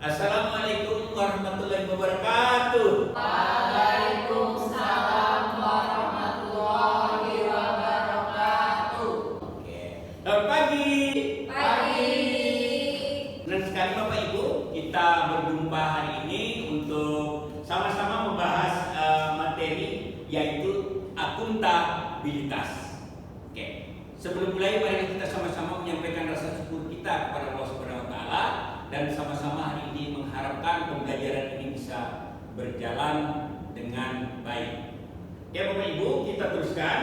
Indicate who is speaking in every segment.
Speaker 1: Assalamualaikum warahmatullahi wabarakatuh.
Speaker 2: Waalaikumsalam warahmatullahi wabarakatuh.
Speaker 1: Oke. Selamat pagi.
Speaker 2: Pagi.
Speaker 1: Senang sekali Bapak Ibu, kita berjumpa hari ini untuk sama-sama membahas materi yaitu akuntabilitas. Oke. Sebelum mulai, mari kita sama-sama menyampaikan rasa syukur kita kepada Allah Subhanahu wa taala dan sama-sama hari ini mengharapkan pembelajaran ini bisa berjalan dengan baik. Ya Bapak Ibu, kita teruskan.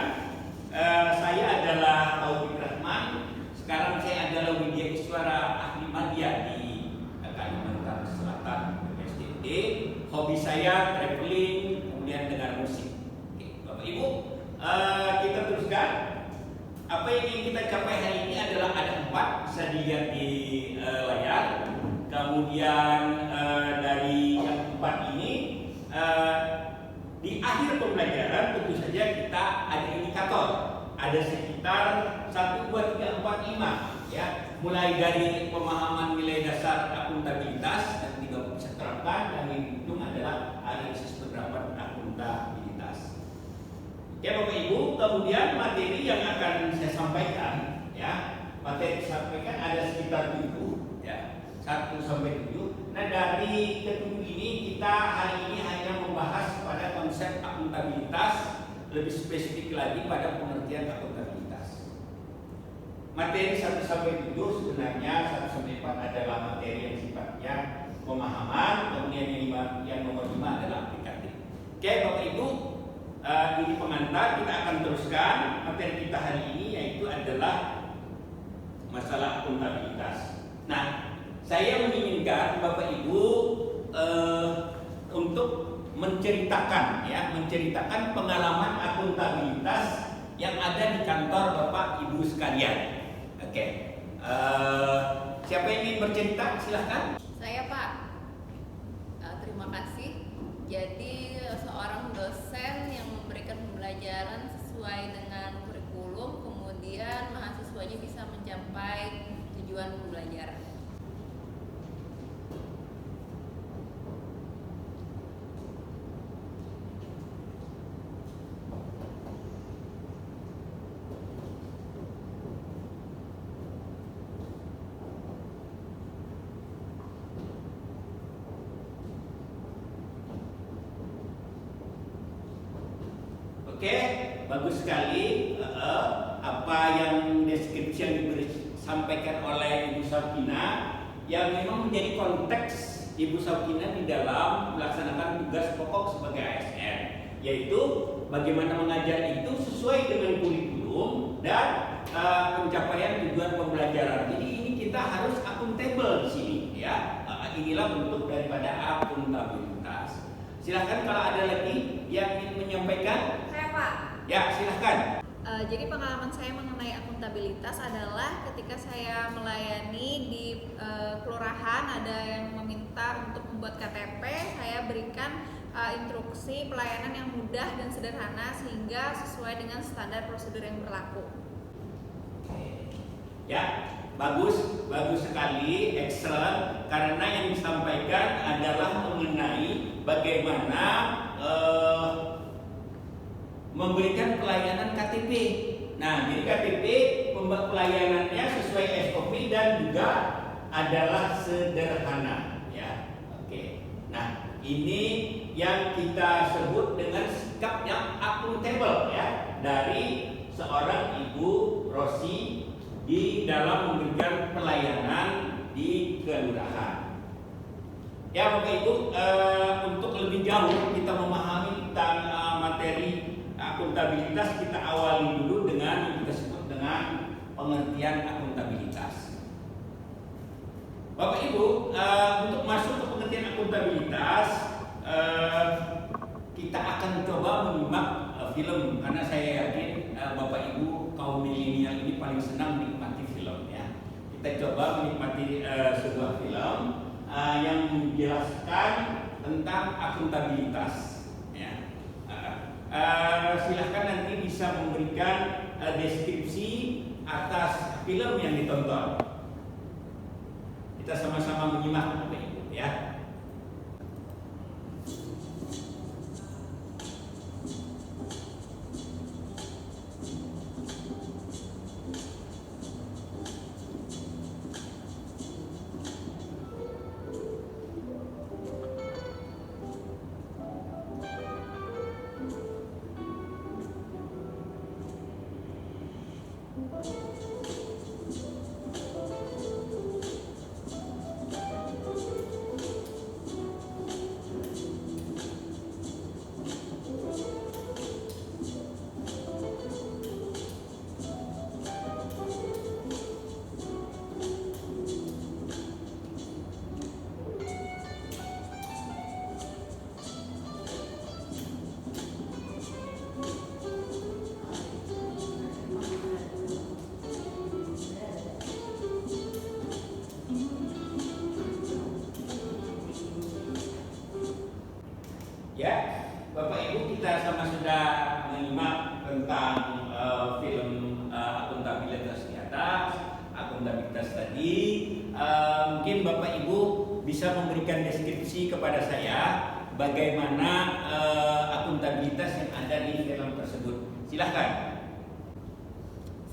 Speaker 1: Saya adalah Taufik Rahman. Sekarang saya adalah Widya Iswara Ahli Madya di Kalimantan Selatan SDT. Hobi saya traveling, kemudian dengar musik. Oke, Bapak Ibu, kita teruskan. Apa yang ingin kita capai hari ini adalah ada 4, bisa dilihat di layar. Kemudian dari yang 4 ini di akhir pembelajaran tentu saja kita ada indikator. Ada sekitar 1, 2, 3, 4, 5 ya. Mulai dari pemahaman nilai dasar akuntabilitas dan juga bisa terapkan, dan yang ujung adalah analisis penerapan akuntabilitas. Ya Bapak Ibu, kemudian materi yang akan saya sampaikan ya, materi disampaikan ada sekitar 7 ya, 1 sampai 7. Nah dari ke-7 ini kita hari ini hanya membahas pada konsep akuntabilitas, lebih spesifik lagi pada pengertian akuntabilitas. Materi 1 sampai 7 sebenarnya 1 sampai 4 adalah materi yang sifatnya pemahaman, kemudian yang nomor 5 adalah aplikatif. Oke Bapak Ibu, ini pengantar, kita akan teruskan materi kita hari ini yaitu adalah masalah akuntabilitas. Nah, saya menginginkan Bapak Ibu untuk menceritakan pengalaman akuntabilitas yang ada di kantor Bapak Ibu sekalian. Oke. Siapa yang ingin bercerita? Silahkan.
Speaker 2: Saya Pak. Terima kasih. Jadi seorang dosen yang memberikan pembelajaran sesuai dengan kurikulum, kemudian mahasiswanya bisa mencapai tujuan pembelajaran.
Speaker 1: Oke, bagus sekali. Apa yang deskripsi yang disampaikan oleh Ibu Saukina yang memang menjadi konteks Ibu Saukina di dalam melaksanakan tugas pokok sebagai ASN, yaitu bagaimana mengajar itu sesuai dengan kurikulum dan pencapaian tujuan pembelajaran. Jadi ini kita harus akuntabel di sini ya. Inilah bentuk daripada akuntabilitas. Silahkan kalau ada lagi yang ingin menyampaikan.
Speaker 2: Saya Pak.
Speaker 1: Ya, silahkan.
Speaker 2: Jadi pengalaman saya mengenai akuntabilitas adalah ketika saya melayani di kelurahan, ada yang meminta untuk membuat KTP, saya berikan instruksi pelayanan yang mudah dan sederhana sehingga sesuai dengan standar prosedur yang berlaku.
Speaker 1: Ya, bagus sekali, excellent. Karena yang disampaikan adalah mengenai bagaimana memberikan pelayanan KTP. Nah, jadi KTP pelayanannya sesuai SOP dan juga adalah sederhana, ya. Oke. Nah, ini yang kita sebut dengan sikap yang akuntabel ya dari seorang Ibu Rosi di dalam memberikan pelayanan di kelurahan. Ya Bapak Ibu, untuk lebih jauh kita memahami tentang materi akuntabilitas, kita awali dulu dengan yang kita sebut dengan pengertian akuntabilitas. Bapak Ibu, untuk masuk ke pengertian akuntabilitas, kita akan coba menyimak film, karena saya yakin Bapak Ibu kaum milenial ini paling senang menikmati film ya. Kita coba menikmati sebuah film yang menjelaskan tentang akuntabilitas. Ya. Silahkan nanti bisa memberikan deskripsi atas film yang ditonton. Kita sama-sama menyimak Bapak Ibu. ya. Ya, Bapak Ibu, kita sama sudah menyimak tentang film akuntabilitas di atas, akuntabilitas tadi. Mungkin Bapak Ibu bisa memberikan deskripsi kepada saya bagaimana akuntabilitas yang ada di film tersebut. Silahkan.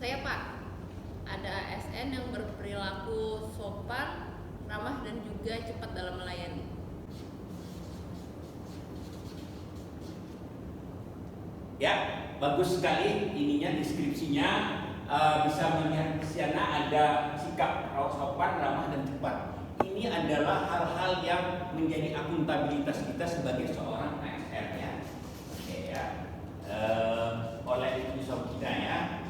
Speaker 3: Saya Pak, ada ASN yang berperilaku sopan, ramah dan juga cepat dalam melayani.
Speaker 1: Ya, bagus sekali ininya deskripsinya. Bisa melihat di sana ada sikap sopan, ramah dan cepat. Ini adalah hal-hal yang menjadi akuntabilitas kita sebagai seorang ASN ya. Oke ya. Oleh Ibu kita ya.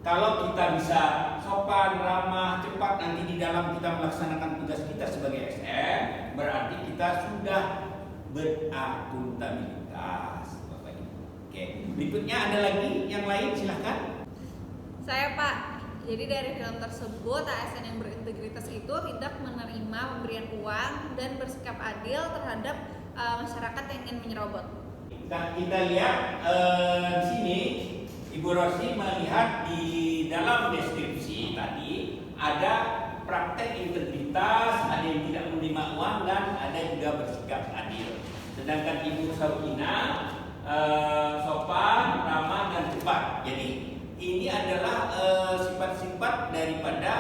Speaker 1: Kalau kita bisa sopan, ramah, cepat nanti di dalam kita melaksanakan tugas kita sebagai ASN, berarti kita sudah berakuntabilitas, Bapak Ibu. Oke, berikutnya ada lagi yang lain, silahkan.
Speaker 2: Saya Pak, jadi dari film tersebut ASN yang berintegritas itu tidak menerima pemberian uang dan bersikap adil terhadap masyarakat yang ingin menyerobot.
Speaker 1: Kita lihat di sini Ibu Rosi melihat di dalam deskripsi tadi ada praktek integritas, ada yang tidak menerima uang dan ada juga bersikap adil. Sedangkan Ibu Saukina sopan, ramah dan cepat. Jadi ini adalah sifat-sifat daripada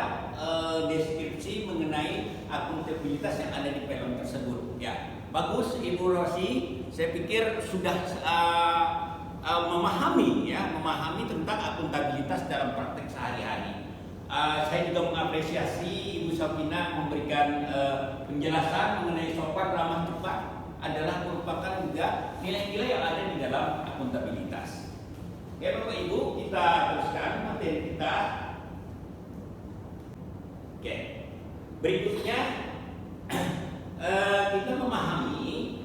Speaker 1: deskripsi mengenai akuntabilitas yang ada di film tersebut. Ya, bagus Ibu Rosi. Saya pikir sudah memahami tentang akuntabilitas dalam praktek sehari-hari. Saya juga mengapresiasi Ibu Saukina memberikan penjelasan mengenai sopan, ramah, cepat adalah merupakan juga nilai-nilai yang ada di dalam akuntabilitas. Oke Bapak Ibu, kita teruskan materi kita. Oke, berikutnya kita memahami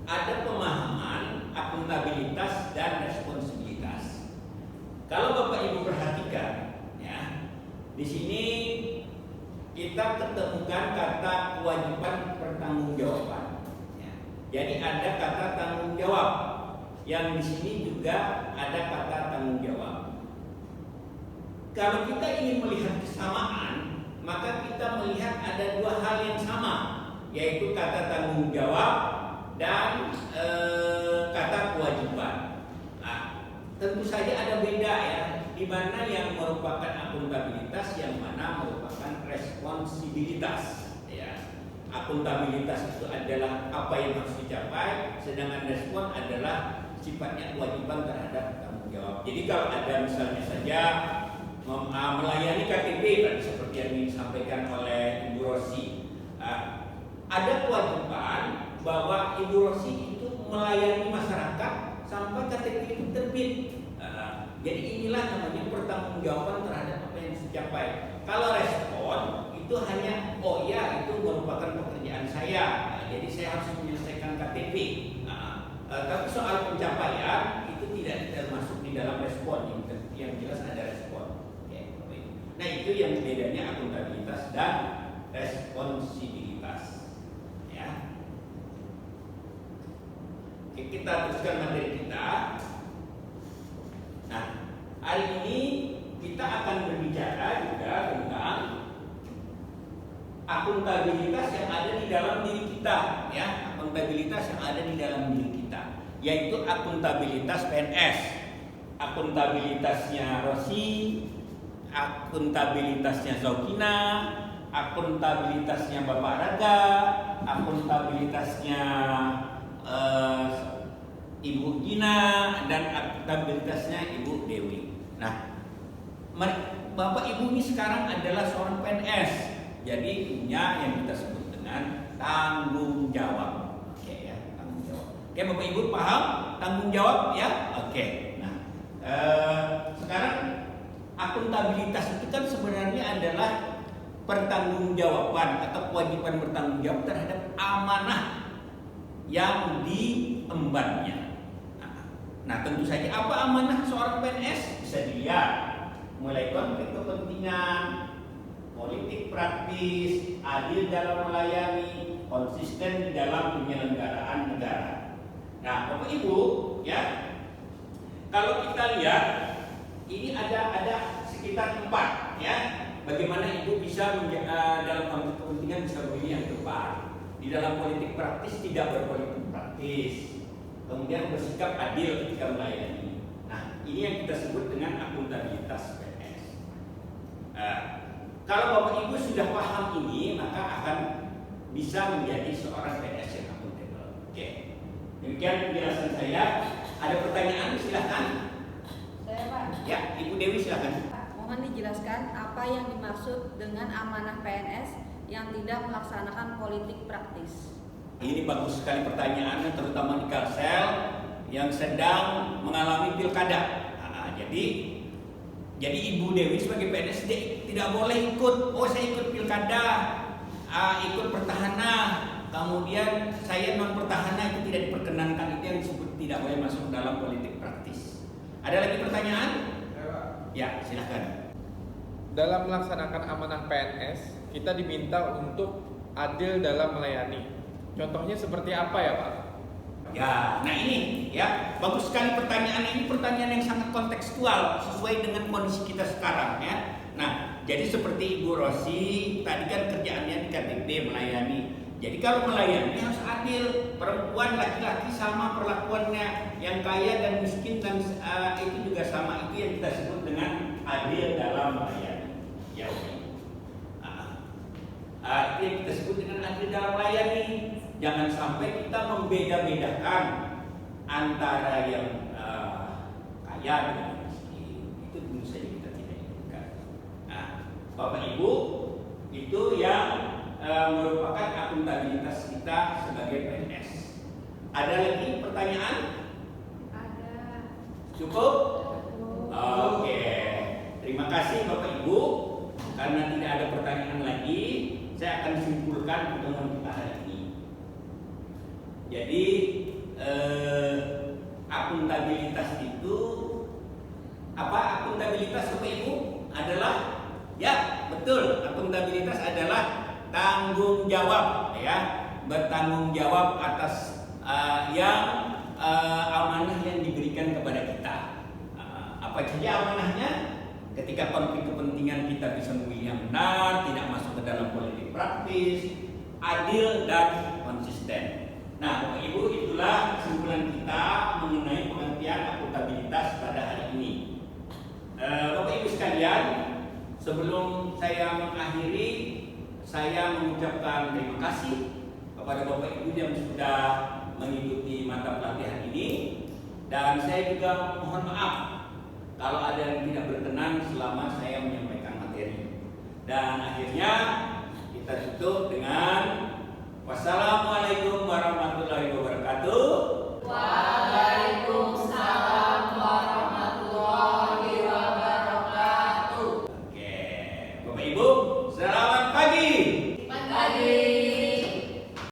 Speaker 1: ada pemahaman akuntabilitas dan responsibilitas. Kalau Bapak Ibu perhatikan, ya, di sini kita ketemukan kata kewajiban pertanggungjawaban. Ya. Jadi ada kata tanggung jawab. Yang di sini juga ada kata tanggung jawab. Kalau kita ingin melihat kesamaan, maka kita melihat ada dua hal yang sama, yaitu kata tanggung jawab dan kata kewajiban. Nah, tentu saja ada beda ya, di mana yang merupakan akuntabilitas, yang mana merupakan responsibilitas. Ya, akuntabilitas itu adalah apa yang harus dicapai, sedangkan respon adalah sifatnya kewajiban terhadap tanggung jawab. Jadi kalau ada misalnya saja melayani KTP tadi seperti yang disampaikan oleh Ibu Rosi, ada kewajiban bahwa Ibu Rosi itu melayani masyarakat sampai KTP itu terbit. Jadi inilah namanya pertanggungjawaban terhadap apa yang dicapai. Kalau respon itu hanya oh ya itu merupakan pekerjaan saya, jadi saya harus menyelesaikan KTP. Tapi soal pencapaian itu tidak termasuk di dalam respon, yang jelas ada respon. Nah itu yang bedanya akuntabilitas dan responsibilitas. Ya. Oke, kita teruskan materi kita. Nah, hari ini kita akan berbicara juga tentang akuntabilitas yang ada di dalam diri kita, ya, akuntabilitas yang ada di dalam diri kita, yaitu akuntabilitas PNS, akuntabilitasnya Rosi, akuntabilitasnya Zaukina, akuntabilitasnya Bapak Raga, akuntabilitasnya Ibu Gina, dan akuntabilitasnya Ibu Dewi. Nah, Bapak Ibu ini sekarang adalah seorang PNS, jadi punya yang kita sebut dengan tanggung jawab. Oke ya, tanggung jawab. Oke, Bapak Ibu paham tanggung jawab ya? Oke. Nah, sekarang akuntabilitas itu kan sebenarnya adalah pertanggungjawaban atau kewajiban bertanggung jawab terhadap amanah yang diembannya. Nah, tentu saja apa amanah seorang PNS bisa dilihat mulai konflik kepentingan, politik praktis, adil dalam melayani, konsisten di dalam penyelenggaraan negara. Nah, Bapak Ibu, ya, kalau kita lihat ini ada sekitar 4, ya. Bagaimana Ibu bisa dalam konflik kepentingan bisa memilih yang tepat. Di dalam politik praktis tidak berpolitik praktis. Kemudian bersikap adil ketika melayani. Nah, ini yang kita sebut dengan akuntabilitas PNS. Kalau Bapak Ibu sudah paham ini, maka akan bisa menjadi seorang PNS yang akuntabel. Oke. Demikian penjelasan saya. Ada pertanyaan? Silahkan.
Speaker 4: Saya Pak.
Speaker 1: Ya, Ibu Dewi silahkan.
Speaker 4: Mohon dijelaskan apa yang dimaksud dengan amanah PNS yang tidak melaksanakan politik praktis.
Speaker 1: Ini bagus sekali pertanyaannya, terutama di Kalsel yang sedang mengalami pilkada. Jadi Ibu Dewi sebagai PNS tidak boleh ikut. Oh, saya ikut pilkada, ikut pertahanan, kemudian saya non pertahanan, itu tidak diperkenankan. Itu yang disebut tidak boleh masuk dalam politik praktis. Ada lagi pertanyaan? Ya, silakan.
Speaker 5: Dalam melaksanakan amanah PNS, kita diminta untuk adil dalam melayani. Contohnya seperti apa ya Pak?
Speaker 1: Ya, nah ini ya bagus sekali pertanyaan ini, pertanyaan yang sangat kontekstual sesuai dengan kondisi kita sekarang ya. Nah, jadi seperti Ibu Rosi tadi kan kerjaannya di KTP melayani. Jadi kalau melayani harus adil, perempuan laki-laki sama perlakuannya, yang kaya dan miskin dan itu juga sama. Itu yang kita sebut dengan adil dalam melayani. Ya, oke. Itu yang kita sebut dengan adil dalam melayani. Jangan sampai kita membeda-bedakan antara yang kaya dengan miskin. Itu tentu saja kita tidak inginkan. Nah, Bapak Ibu, itu yang merupakan akuntabilitas kita sebagai PNS. Ada lagi pertanyaan?
Speaker 2: Ada.
Speaker 1: Cukup? Oke. Terima kasih Bapak Ibu. Karena tidak ada pertanyaan lagi, saya akan simpulkan pertemuan kita hari ini. Jadi akuntabilitas itu apa? Akuntabilitas Bapak Ibu adalah, ya betul, akuntabilitas adalah tanggung jawab, ya, bertanggung jawab atas yang amanah yang diberikan kepada kita. Apa saja amanahnya? Ketika konflik kepentingan kita bisa memilih yang benar, tidak masuk ke dalam politik praktis, adil dan konsisten. Nah, Bapak Ibu, itulah kesimpulan kita mengenai pengertian akuntabilitas pada hari ini. Bapak Ibu sekalian, sebelum saya mengakhiri, saya mengucapkan terima kasih kepada Bapak Ibu yang sudah mengikuti mata pelatihan ini, dan saya juga mohon maaf kalau ada yang tidak berkenan selama saya menyampaikan materi. Dan akhirnya kita tutup dengan wassalamualaikum